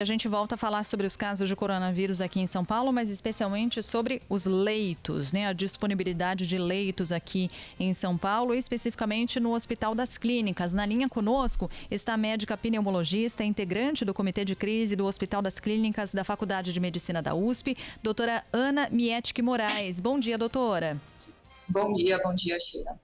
A gente volta a falar sobre os casos de coronavírus aqui em São Paulo, mas especialmente sobre os leitos, né? A disponibilidade de leitos aqui em São Paulo, especificamente no Hospital das Clínicas. Na linha conosco está a médica pneumologista, integrante do Comitê de Crise do Hospital das Clínicas da Faculdade de Medicina da USP, doutora Ana Mietke Moraes. Bom dia, doutora. Bom dia, Sheila.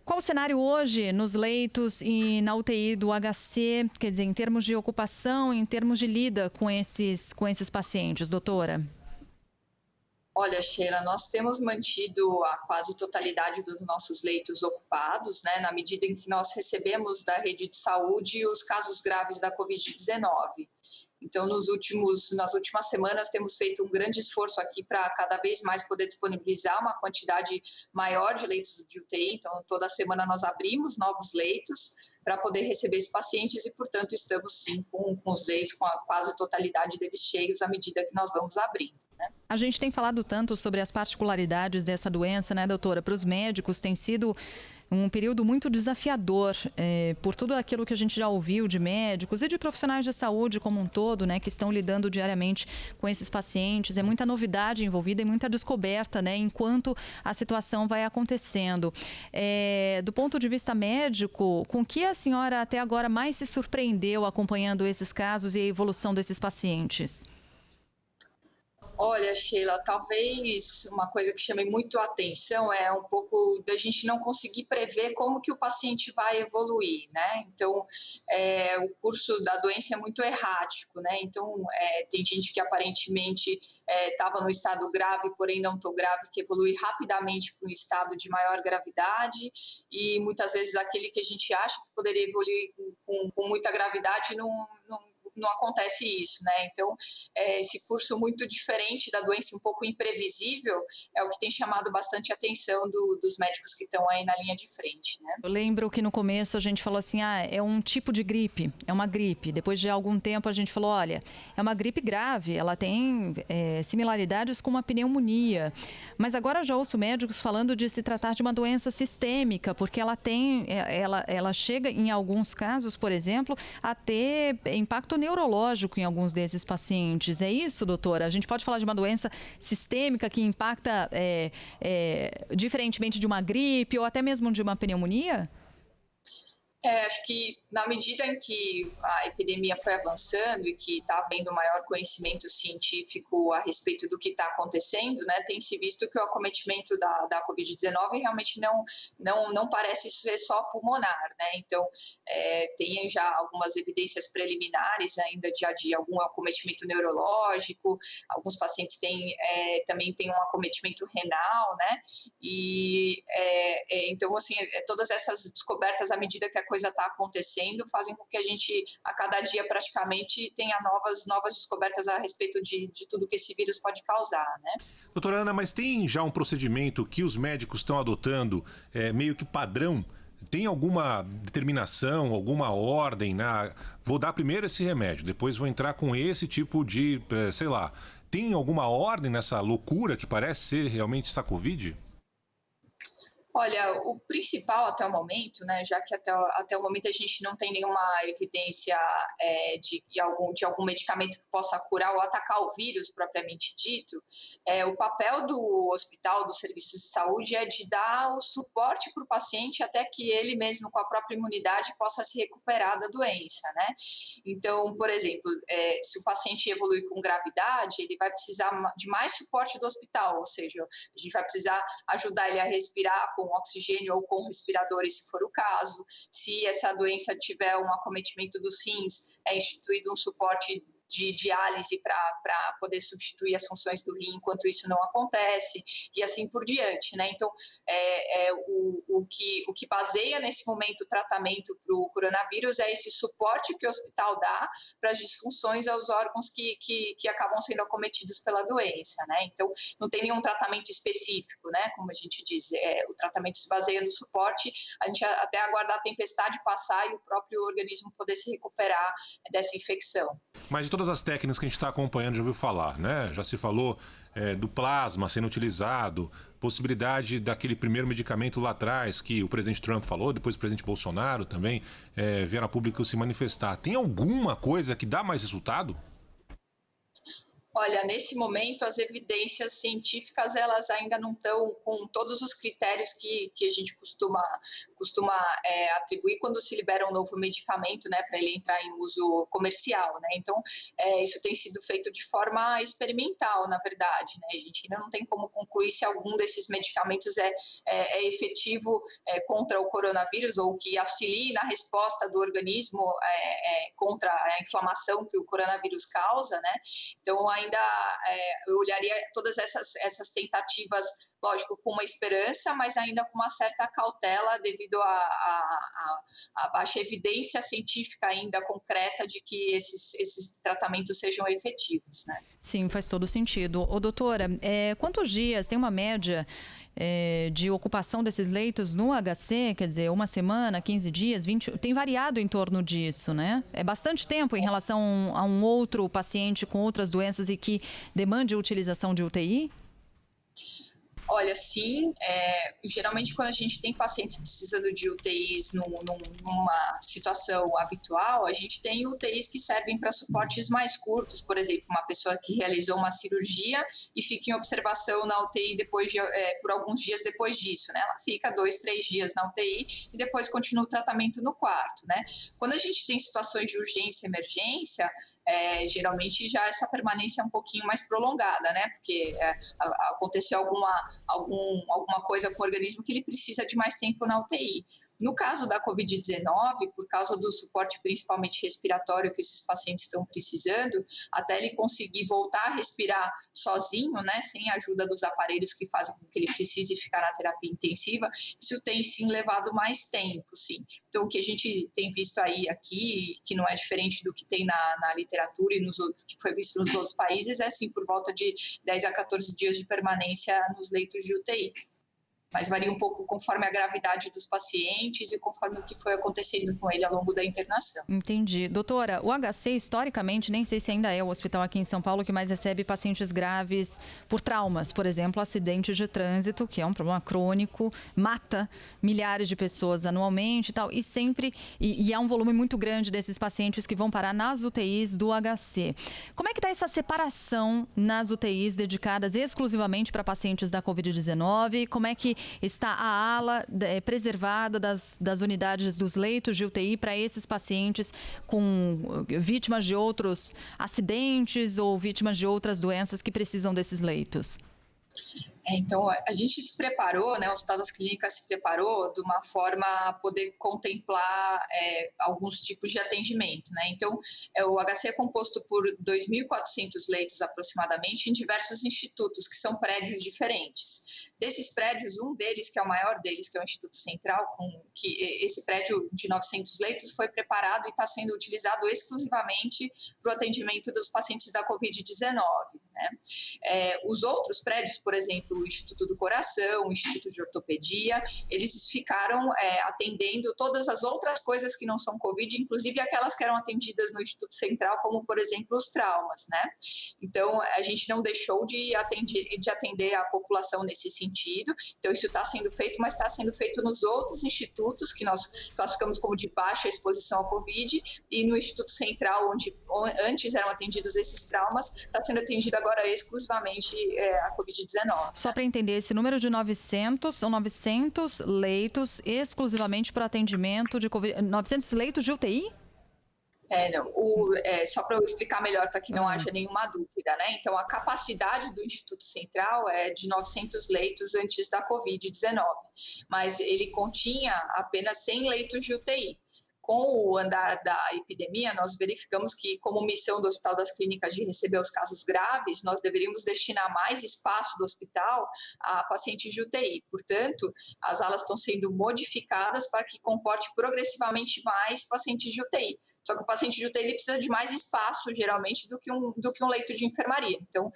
Qual o cenário hoje nos leitos e na UTI do HC, quer dizer, em termos de ocupação, em termos de lida com esses pacientes, doutora? Olha, Sheila, nós temos mantido a quase totalidade dos nossos leitos ocupados, né, na medida em que nós recebemos da rede de saúde os casos graves da Covid-19. Então, nas últimas semanas, temos feito um grande esforço aqui para cada vez mais poder disponibilizar uma quantidade maior de leitos de UTI. Então, toda semana nós abrimos novos leitos para poder receber esses pacientes e, portanto, estamos sim com os leitos, com a quase totalidade deles cheios à medida que nós vamos abrindo, né? A gente tem falado tanto sobre as particularidades dessa doença, né, doutora? Para os médicos tem sido um período muito desafiador por tudo aquilo que a gente já ouviu de médicos e de profissionais de saúde como um todo, né, que estão lidando diariamente com esses pacientes. É muita novidade envolvida e muita descoberta, né, enquanto a situação vai acontecendo. Do ponto de vista médico, com que a senhora até agora mais se surpreendeu acompanhando esses casos e a evolução desses pacientes? Olha, Sheila, talvez uma coisa que chame muito a atenção é um pouco da gente não conseguir prever como que o paciente vai evoluir, né? Então, o curso da doença é muito errático, né? Então, tem gente que aparentemente estava no estado grave, porém não tão grave, que evolui rapidamente para um estado de maior gravidade, e muitas vezes aquele que a gente acha que poderia evoluir com muita gravidade não acontece isso, né? Então, esse curso muito diferente da doença, um pouco imprevisível, é o que tem chamado bastante atenção dos médicos que estão aí na linha de frente, né? Eu lembro que no começo a gente falou assim, é um tipo de gripe, é uma gripe. Depois de algum tempo a gente falou, olha, é uma gripe grave, ela tem similaridades com uma pneumonia. Mas agora já ouço médicos falando de se tratar de uma doença sistêmica, porque ela chega em alguns casos, por exemplo, a ter impacto neurológico em alguns desses pacientes. É isso, doutora? A gente pode falar de uma doença sistêmica que impacta diferentemente de uma gripe ou até mesmo de uma pneumonia? Acho que na medida em que a epidemia foi avançando e que está havendo maior conhecimento científico a respeito do que está acontecendo, né, tem se visto que o acometimento da Covid-19 realmente não parece ser só pulmonar, né? Então, tem já algumas evidências preliminares ainda de algum acometimento neurológico, alguns pacientes também têm um acometimento renal, né? E então, assim, todas essas descobertas, à medida que a coisa está acontecendo, fazem com que a gente, a cada dia praticamente, tenha novas descobertas a respeito de tudo que esse vírus pode causar, né? Doutora Ana, mas tem já um procedimento que os médicos estão adotando, meio que padrão? Tem alguma determinação, alguma ordem, né? Vou dar primeiro esse remédio, depois vou entrar com esse tipo de, sei lá. Tem alguma ordem nessa loucura que parece ser realmente essa Covid? Olha, o principal até o momento, né, já que até o momento a gente não tem nenhuma evidência de algum medicamento que possa curar ou atacar o vírus propriamente dito, o papel do hospital, dos serviços de saúde, é de dar o suporte para o paciente até que ele mesmo, com a própria imunidade, possa se recuperar da doença, né? Então, por exemplo, se o paciente evolui com gravidade, ele vai precisar de mais suporte do hospital, ou seja, a gente vai precisar ajudar ele a respirar com oxigênio ou com respiradores, se for o caso. Se essa doença tiver um acometimento dos rins, é instituído um suporte de diálise para poder substituir as funções do rim enquanto isso não acontece, e assim por diante, né? Então, o que baseia nesse momento o tratamento para o coronavírus é esse suporte que o hospital dá para as disfunções aos órgãos que acabam sendo acometidos pela doença, né? Então, não tem nenhum tratamento específico, né? Como a gente diz, o tratamento se baseia no suporte, a gente até aguardar a tempestade passar e o próprio organismo poder se recuperar dessa infecção. Mas de todas as técnicas que a gente está acompanhando, já ouviu falar, né? Já se falou do plasma sendo utilizado, possibilidade daquele primeiro medicamento lá atrás, que o presidente Trump falou, depois o presidente Bolsonaro também vieram a público se manifestar. Tem alguma coisa que dá mais resultado? Olha, nesse momento, as evidências científicas, elas ainda não estão com todos os critérios que a gente costuma atribuir quando se libera um novo medicamento, né, para ele entrar em uso comercial, né? Então, isso tem sido feito de forma experimental, na verdade, né? A gente ainda não tem como concluir se algum desses medicamentos é efetivo contra o coronavírus ou que auxilie na resposta do organismo contra a inflamação que o coronavírus causa, né? Então, ainda eu olharia todas essas tentativas, lógico, com uma esperança, mas ainda com uma certa cautela devido à baixa evidência científica ainda concreta de que esses tratamentos sejam efetivos, né? Sim, faz todo sentido. Ô, doutora, quantos dias, tem uma média de ocupação desses leitos no HC, quer dizer, uma semana, 15 dias, 20, tem variado em torno disso, né? É bastante tempo em relação a um outro paciente com outras doenças e que demande a utilização de UTI? Olha, sim, geralmente quando a gente tem pacientes precisando de UTIs numa situação habitual, a gente tem UTIs que servem para suportes mais curtos, por exemplo, uma pessoa que realizou uma cirurgia e fica em observação na UTI por alguns dias depois disso, né? Ela fica 2, 3 dias na UTI e depois continua o tratamento no quarto, né? Quando a gente tem situações de urgência e emergência, geralmente já essa permanência é um pouquinho mais prolongada, né? Porque aconteceu alguma coisa com o organismo que ele precisa de mais tempo na UTI. No caso da Covid-19, por causa do suporte principalmente respiratório que esses pacientes estão precisando, até ele conseguir voltar a respirar sozinho, né, sem a ajuda dos aparelhos que fazem com que ele precise ficar na terapia intensiva, isso tem sim levado mais tempo, sim. Então, o que a gente tem visto aqui, que não é diferente do que tem na literatura e que foi visto nos outros países, é sim por volta de 10 a 14 dias de permanência nos leitos de UTI. Mas varia um pouco conforme a gravidade dos pacientes e conforme o que foi acontecendo com ele ao longo da internação. Entendi. Doutora, o HC, historicamente, nem sei se ainda é o hospital aqui em São Paulo que mais recebe pacientes graves por traumas. Por exemplo, acidente de trânsito, que é um problema crônico, mata milhares de pessoas anualmente e tal. E há um volume muito grande desses pacientes que vão parar nas UTIs do HC. Como é que está essa separação nas UTIs dedicadas exclusivamente para pacientes da Covid-19? Como é que está a ala preservada das unidades dos leitos de UTI para esses pacientes com vítimas de outros acidentes ou vítimas de outras doenças que precisam desses leitos? Então, a gente se preparou, né, o Hospital das Clínicas se preparou de uma forma a poder contemplar alguns tipos de atendimento, né? Então, o HC é composto por 2.400 leitos aproximadamente em diversos institutos, que são prédios diferentes. Desses prédios, um deles, que é o maior deles, que é o Instituto Central, que esse prédio de 900 leitos foi preparado e está sendo utilizado exclusivamente para o atendimento dos pacientes da Covid-19, né? Os outros prédios, por exemplo, o Instituto do Coração, o Instituto de Ortopedia, eles ficaram atendendo todas as outras coisas que não são Covid, inclusive aquelas que eram atendidas no Instituto Central, como, por exemplo, os traumas, né? Então, a gente não deixou de atender a população nesse sentido. Então, isso está sendo feito, mas está sendo feito nos outros institutos que nós classificamos como de baixa exposição à Covid, e no Instituto Central, onde antes eram atendidos esses traumas, está sendo atendido agora exclusivamente a Covid-19. Só para entender, esse número de 900, são 900 leitos exclusivamente para atendimento de Covid, 900 leitos de UTI? Só para eu explicar melhor, para que não haja nenhuma dúvida, né? Então, a capacidade do Instituto Central é de 900 leitos antes da Covid-19, mas ele continha apenas 100 leitos de UTI. Com o andar da epidemia, nós verificamos que, como missão do Hospital das Clínicas de receber os casos graves, nós deveríamos destinar mais espaço do hospital a pacientes de UTI. Portanto, as alas estão sendo modificadas para que comporte progressivamente mais pacientes de UTI. Só que o paciente de UTI ele precisa de mais espaço, geralmente, do que um leito de enfermaria. Então,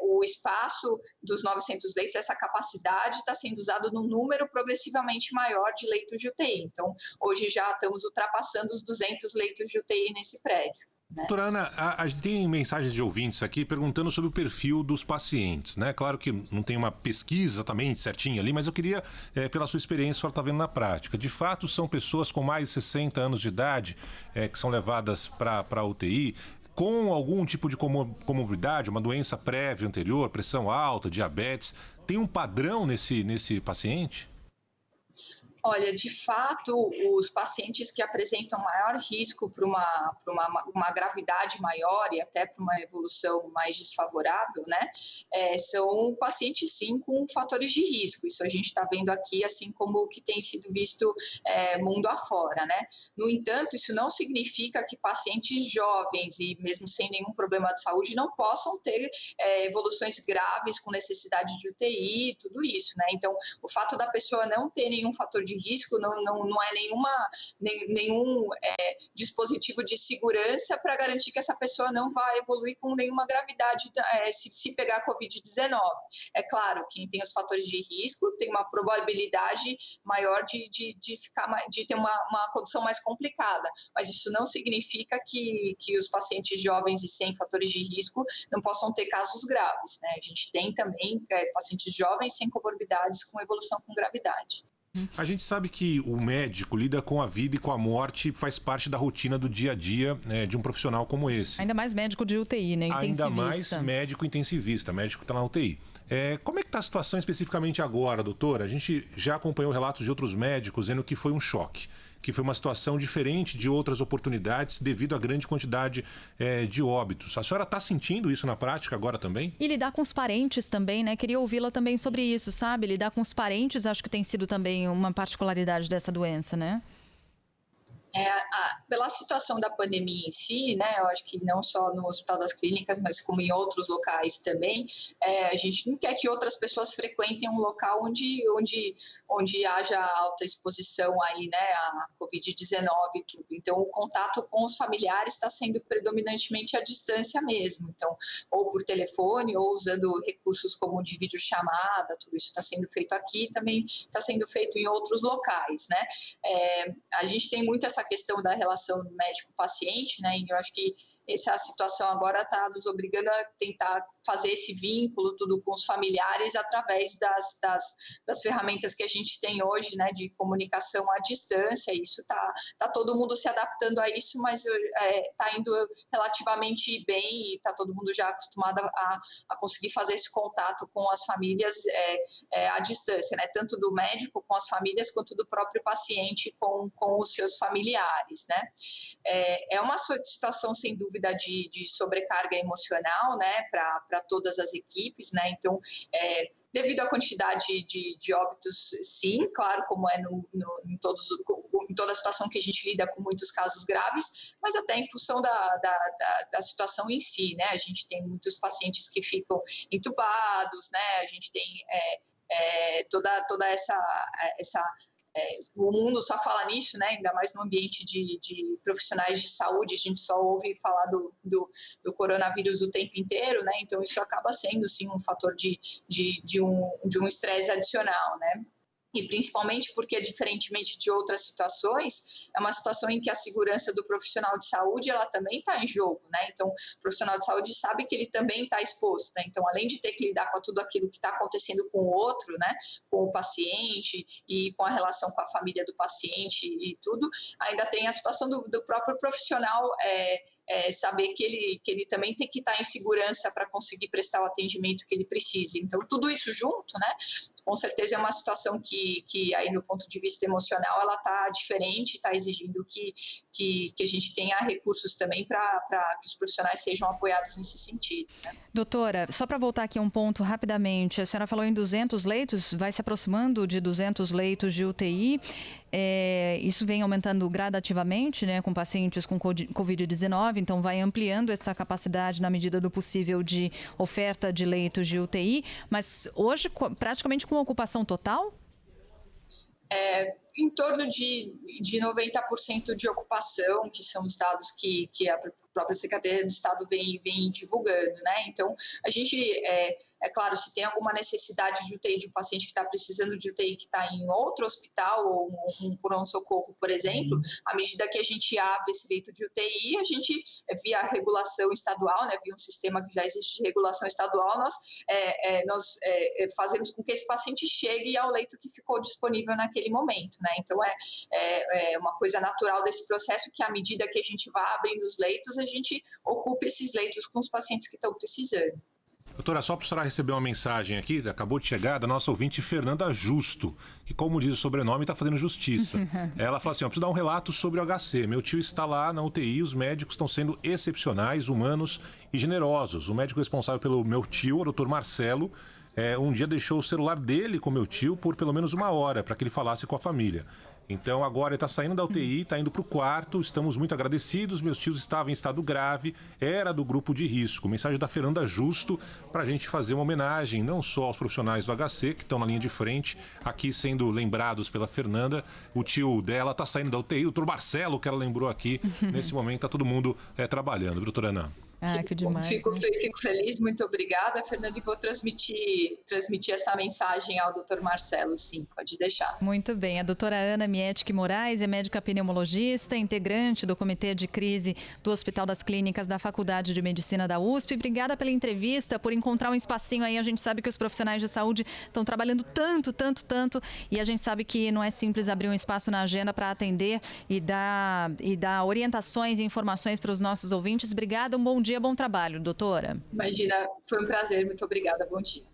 o espaço dos 900 leitos, essa capacidade está sendo usado num número progressivamente maior de leitos de UTI. Então, hoje já estamos ultrapassando os 200 leitos de UTI nesse prédio. Doutora Ana, a gente tem mensagens de ouvintes aqui perguntando sobre o perfil dos pacientes, né? Claro que não tem uma pesquisa exatamente certinha ali, mas eu queria, pela sua experiência, a senhora está vendo na prática. De fato, são pessoas com mais de 60 anos de idade que são levadas para a UTI. com algum tipo de comorbidade, uma doença prévia anterior, pressão alta, diabetes, tem um padrão nesse paciente? Olha, de fato, os pacientes que apresentam maior risco para uma gravidade maior e até para uma evolução mais desfavorável, né, são pacientes, sim, com fatores de risco. Isso a gente está vendo aqui, assim como o que tem sido visto mundo afora, né. No entanto, isso não significa que pacientes jovens e mesmo sem nenhum problema de saúde não possam ter evoluções graves com necessidade de UTI e tudo isso, né. Então, o fato da pessoa não ter nenhum fator de risco não é nenhum dispositivo de segurança para garantir que essa pessoa não vai evoluir com nenhuma gravidade se pegar Covid-19. É claro, quem tem os fatores de risco tem uma probabilidade maior de ter uma condição mais complicada, mas isso não significa que os pacientes jovens e sem fatores de risco não possam ter casos graves, né? A gente tem também pacientes jovens sem comorbidades com evolução com gravidade. A gente sabe que o médico lida com a vida e com a morte, faz parte da rotina do dia a dia, né, de um profissional como esse. Ainda mais médico de UTI, né? Intensivista. Ainda mais médico intensivista, médico que está na UTI. Como é que está a situação especificamente agora, doutora? A gente já acompanhou relatos de outros médicos dizendo que foi um choque, que foi uma situação diferente de outras oportunidades devido à grande quantidade de óbitos. A senhora está sentindo isso na prática agora também? E lidar com os parentes também, né? Queria ouvi-la também sobre isso, sabe? Lidar com os parentes acho que tem sido também uma particularidade dessa doença, né? Pela situação da pandemia em si, né, eu acho que não só no Hospital das Clínicas, mas como em outros locais também, a gente não quer que outras pessoas frequentem um local onde haja alta exposição aí, né, à Covid-19 e tudo. Então, o contato com os familiares está sendo predominantemente à distância mesmo. Então, ou por telefone, ou usando recursos como de videochamada, tudo isso está sendo feito aqui, também está sendo feito em outros locais, né. A gente tem muito essa questão da relação médico-paciente, né? E eu acho que essa situação agora está nos obrigando a tentar fazer esse vínculo tudo com os familiares através das ferramentas que a gente tem hoje, né, de comunicação à distância. Isso tá todo mundo se adaptando a isso, mas está indo relativamente bem e está todo mundo já acostumado a conseguir fazer esse contato com as famílias à distância, né, tanto do médico com as famílias quanto do próprio paciente com os seus familiares, né. É uma situação sem dúvida de sobrecarga emocional, né, para todas as equipes, né, então, devido à quantidade de óbitos, sim, claro, como em toda a situação que a gente lida com muitos casos graves, mas até em função da situação em si, né, a gente tem muitos pacientes que ficam entubados, né, a gente tem toda essa o mundo só fala nisso, né? Ainda mais no ambiente de profissionais de saúde, a gente só ouve falar do coronavírus o tempo inteiro, né? Então isso acaba sendo, sim, um fator de um estresse adicional, né? E principalmente porque, diferentemente de outras situações, é uma situação em que a segurança do profissional de saúde ela também está em jogo, né? Então, o profissional de saúde sabe que ele também está exposto, né? Então, além de ter que lidar com tudo aquilo que está acontecendo com o outro, né? Com o paciente e com a relação com a família do paciente e tudo, ainda tem a situação do próprio profissional saber que ele também tem que estar em segurança para conseguir prestar o atendimento que ele precisa. Então, tudo isso junto, né? Com certeza é uma situação que aí no ponto de vista emocional ela está diferente, está exigindo que a gente tenha recursos também para que os profissionais sejam apoiados nesse sentido, né? Doutora, só para voltar aqui um ponto rapidamente, a senhora falou em 200 leitos, vai se aproximando de 200 leitos de UTI, isso vem aumentando gradativamente, né, com pacientes com Covid-19, então vai ampliando essa capacidade na medida do possível de oferta de leitos de UTI, mas hoje praticamente com ocupação total? Em torno de 90% de ocupação, que são os dados que a própria Secretaria do Estado vem divulgando, né? Então, a gente, claro, se tem alguma necessidade de UTI de um paciente que está precisando de UTI que está em outro hospital ou um pronto-socorro, por exemplo, à medida que a gente abre esse leito de UTI, a gente, via regulação estadual, né, via um sistema que já existe de regulação estadual, nós fazemos com que esse paciente chegue ao leito que ficou disponível naquele momento, né? Então, é uma coisa natural desse processo que, à medida que a gente vai abrindo os leitos, a gente ocupa esses leitos com os pacientes que estão precisando. Doutora, só para a senhora receber uma mensagem aqui, acabou de chegar, da nossa ouvinte Fernanda Justo, que, como diz o sobrenome, está fazendo justiça. Ela fala assim, preciso dar um relato sobre o HC. Meu tio está lá na UTI, os médicos estão sendo excepcionais, humanos e generosos. O médico responsável pelo meu tio, o doutor Marcelo, um dia deixou o celular dele com meu tio por pelo menos 1 hora, para que ele falasse com a família. Então agora ele está saindo da UTI, está indo para o quarto, estamos muito agradecidos, meus tios estavam em estado grave, era do grupo de risco. Mensagem da Fernanda Justo para a gente fazer uma homenagem não só aos profissionais do HC, que estão na linha de frente, aqui sendo lembrados pela Fernanda, o tio dela está saindo da UTI, o doutor Marcelo, que ela lembrou aqui, nesse momento está todo mundo trabalhando, doutora Ana? Que demais. Fico feliz, muito obrigada, Fernanda, e vou transmitir essa mensagem ao Dr. Marcelo, sim, pode deixar. Muito bem. A doutora Ana Miettke Moraes é médica pneumologista, integrante do Comitê de Crise do Hospital das Clínicas da Faculdade de Medicina da USP. Obrigada pela entrevista, por encontrar um espacinho aí. A gente sabe que os profissionais de saúde estão trabalhando tanto, e a gente sabe que não é simples abrir um espaço na agenda para atender e dar orientações e informações para os nossos ouvintes. Obrigada, um bom dia, bom trabalho, doutora. Imagina, foi um prazer, muito obrigada, bom dia.